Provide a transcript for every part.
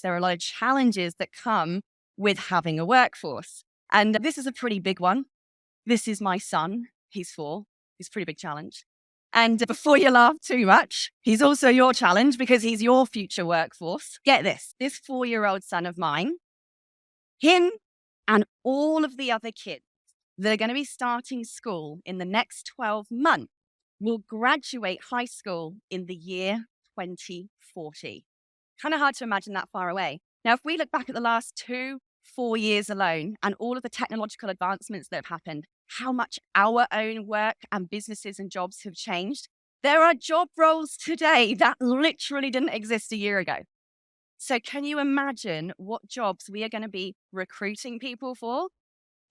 There are a lot of challenges that come with having a workforce. And this is a pretty big one. This is my son. He's 4. It's a pretty big challenge. And before you laugh too much, he's also your challenge because he's your future workforce. Get this 4-year-old son of mine, him and all of the other kids that are going to be starting school in the next 12 months will graduate high school in the year 2040. Kind of hard to imagine that far away. Now, if we look back at the last 4 years alone and all of the technological advancements that have happened, how much our own work and businesses and jobs have changed. There are job roles today that literally didn't exist a year ago. So can you imagine what jobs we are going to be recruiting people for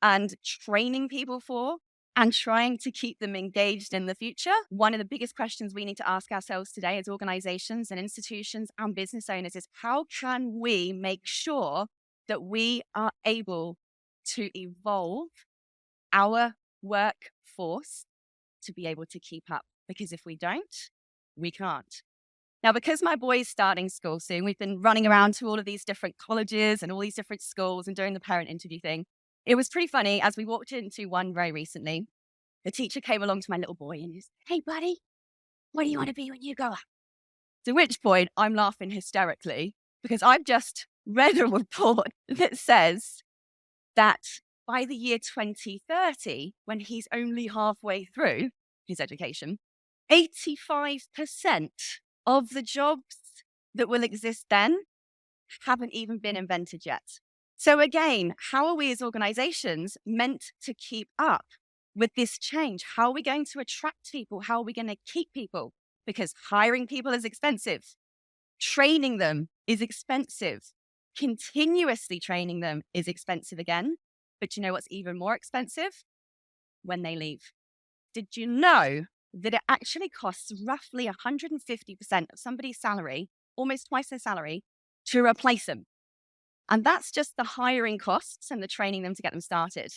and training people for and trying to keep them engaged in the future? One of the biggest questions we need to ask ourselves today as organizations and institutions and business owners is how can we make sure that we are able to evolve our workforce to be able to keep up? Because if we don't, we can't. Now, because my boy's starting school soon, we've been running around to all of these different colleges and all these different schools and doing the parent interview thing. It was pretty funny as we walked into one very recently. The teacher came along to my little boy and he said, "Hey, buddy, what do you want to be when you grow up?" To which point I'm laughing hysterically because I've just read a report that says that by the year 2030, when he's only halfway through his education, 85% of the jobs that will exist then haven't even been invented yet. So again, how are we as organizations meant to keep up with this change? How are we going to attract people? How are we going to keep people? Because hiring people is expensive. Training them is expensive. Continuously training them is expensive again. But you know what's even more expensive? When they leave. Did you know that it actually costs roughly 150% of somebody's salary, almost twice their salary, to replace them? And that's just the hiring costs and the training them to get them started.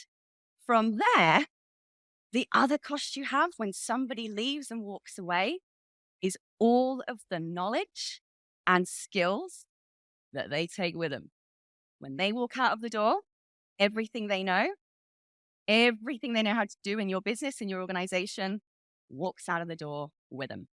From there, the other cost you have when somebody leaves and walks away is all of the knowledge and skills that they take with them. When they walk out of the door, everything they know how to do in your business, in your organization, walks out of the door with them.